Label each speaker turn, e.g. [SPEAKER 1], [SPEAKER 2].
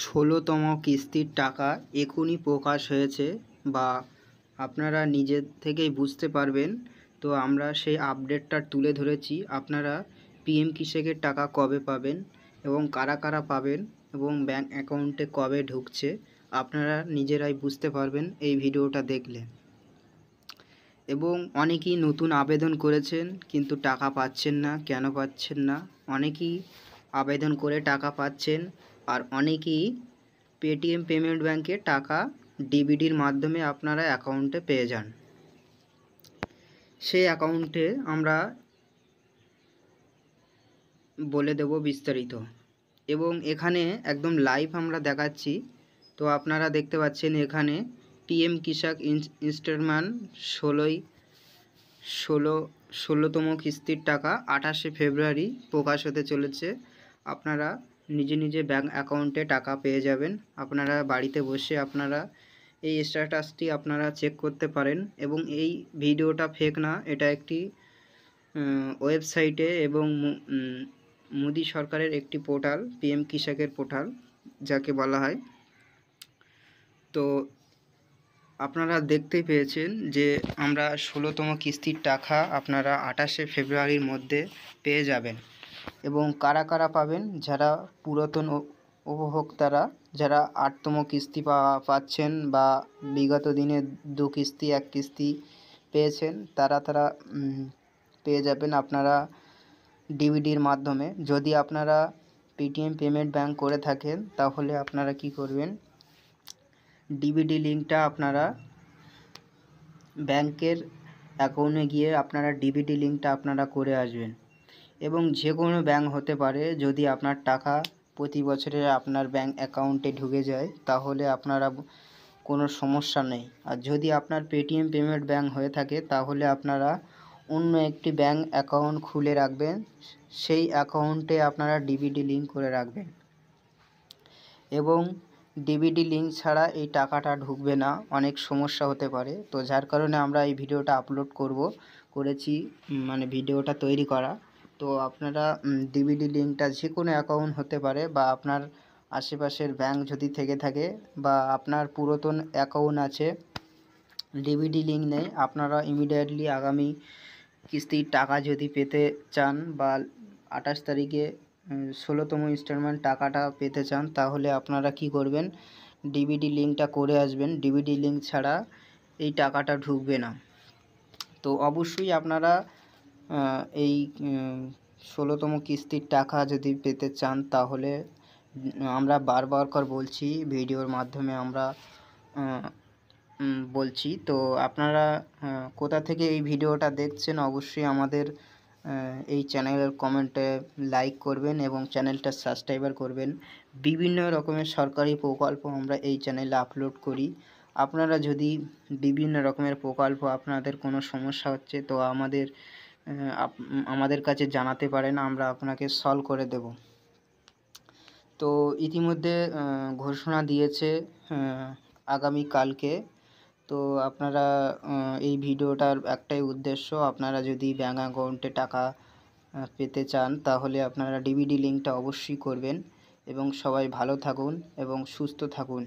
[SPEAKER 1] ষোলোতম কিস্তির টাকা এখনই প্রকাশ হয়েছে বা আপনারা নিজের থেকেই বুঝতে পারবেন। তো আমরা সেই আপডেটটা তুলে ধরেছি। আপনারা পিএম কৃষকের টাকা কবে পাবেন এবং কারা কারা পাবেন এবং ব্যাঙ্ক অ্যাকাউন্টে কবে ঢুকছে আপনারা নিজেরাই বুঝতে পারবেন এই ভিডিওটা দেখলে। এবং অনেকেই নতুন আবেদন করেছেন কিন্তু টাকা পাচ্ছেন না। কেন পাচ্ছেন না? অনেকেই আবেদন করে টাকা পাচ্ছেন, আর অনেকেই পেটিএম পেমেন্ট ব্যাঙ্কে টাকা ডিবিডির মাধ্যমে আপনারা অ্যাকাউন্টে পেয়ে যান। সেই অ্যাকাউন্টে আমরা বলে দেব বিস্তারিত, এবং এখানে একদম লাইভ আমরা দেখাচ্ছি। তো আপনারা দেখতে পাচ্ছেন এখানে পিএম কৃষক ইনস্টলমেন্ট ষোলোতম কিস্তির টাকা 28শে ফেব্রুয়ারি প্রকাশ হতে চলেছে। আপনারা নিজে নিজে ব্যাঙ্ক অ্যাকাউন্টে টাকা পেয়ে যাবেন। আপনারা বাড়িতে বসে আপনারা এই স্ট্যাটাসটি আপনারা চেক করতে পারেন। এবং এই ভিডিওটা ফেক না, এটা একটি ওয়েবসাইটে এবং মোদি সরকারের একটি পোর্টাল, পিএম কৃষকের পোর্টাল যাকে বলা হয়। তো আপনারা দেখতেই পেয়েছেন যে আমরা 16তম কিস্তির টাকা আপনারা 28শে ফেব্রুয়ারির মধ্যে পেয়ে যাবেন। এবং কারা কারা পাবেন? যারা পুরাতন উপভোক্তারা, যারা 8তম কিস্তি পাচ্ছেন বা বিগত দিনে 2 কিস্তি 1 কিস্তি পেয়েছেন, তারা পেয়ে যাবেন আপনারা ডিবিডির মাধ্যমে। যদি আপনারা পেটিএম পেমেন্ট ব্যাঙ্ক করে থাকেন তাহলে আপনারা কি করবেন, ডিবিডি লিঙ্কটা আপনারা ব্যাংকের অ্যাকাউন্টে গিয়ে আপনারা ডিবিডি লিঙ্কটা আপনারা করে আসবেন। এবং যে কোনো ব্যাঙ্ক হতে পারে, যদি আপনার টাকা প্রতি বছরে আপনার ব্যাঙ্ক অ্যাকাউন্টে ঢুকে যায় তাহলে আপনারা কোনো সমস্যা নেই। আর যদি আপনার পেটিএম পেমেন্ট ব্যাঙ্ক হয়ে থাকে তাহলে আপনারা অন্য একটি ব্যাঙ্ক অ্যাকাউন্ট খুলে রাখবেন, সেই অ্যাকাউন্টে আপনারা ডিবিডি লিঙ্ক করে রাখবেন। এবং ডিবিডি লিঙ্ক ছাড়া এই টাকাটা ঢুকবে না, অনেক সমস্যা হতে পারে। তো যার কারণে আমরা এই ভিডিওটা আপলোড করেছি, মানে ভিডিওটা তৈরি করা। তো আপনারা ডিবিডি লিঙ্কটা যে কোনো অ্যাকাউন্ট হতে পারে, বা আপনার আশেপাশের ব্যাঙ্ক যদি থেকে থাকে, বা আপনার পুরাতন অ্যাকাউন্ট আছে ডিবিডি লিঙ্ক নেই, আপনারা ইমিডিয়েটলি আগামী কিস্তির টাকা যদি পেতে চান বা 28 তারিখে 16তম ইনস্টলমেন্ট টাকাটা পেতে চান, তাহলে আপনারা কি করবেন, ডিবিডি লিঙ্কটা করে আসবেন। ডিবিডি লিঙ্ক ছাড়া এই টাকাটা ঢুকবে না। তো অবশ্যই আপনারা এই 16তম কিস্তির টাকা যদি পেতে চান তাহলে আমরা বারবার করে বলছি, ভিডিওর মাধ্যমে আমরা বলছি। তো আপনারা কোথা থেকে এই ভিডিওটা দেখছেন অবশ্যই আমাদের এই চ্যানেলের কমেন্টে লাইক করবেন এবং চ্যানেলটা সাবস্ক্রাইবার করবেন। বিভিন্ন রকমের সরকারি প্রকল্প আমরা এই চ্যানেলে আপলোড করি। আপনারা যদি বিভিন্ন রকমের প্রকল্প আপনাদের কোনো সমস্যা হচ্ছে তো আমাদের কাছে জানাতে পারেন, আমরা আপনাকে সলভ করে দেব। তো ইতিমধ্যে ঘোষণা দিয়েছে আগামীকালকে। তো আপনারা এই ভিডিওটার একটাই উদ্দেশ্য, আপনারা যদি ব্যাঙ্ক অ্যাকাউন্টে টাকা পেতে চান তাহলে আপনারা ডিবিডি লিঙ্কটা অবশ্যই করবেন। এবং সবাই ভালো থাকুন এবং সুস্থ থাকুন।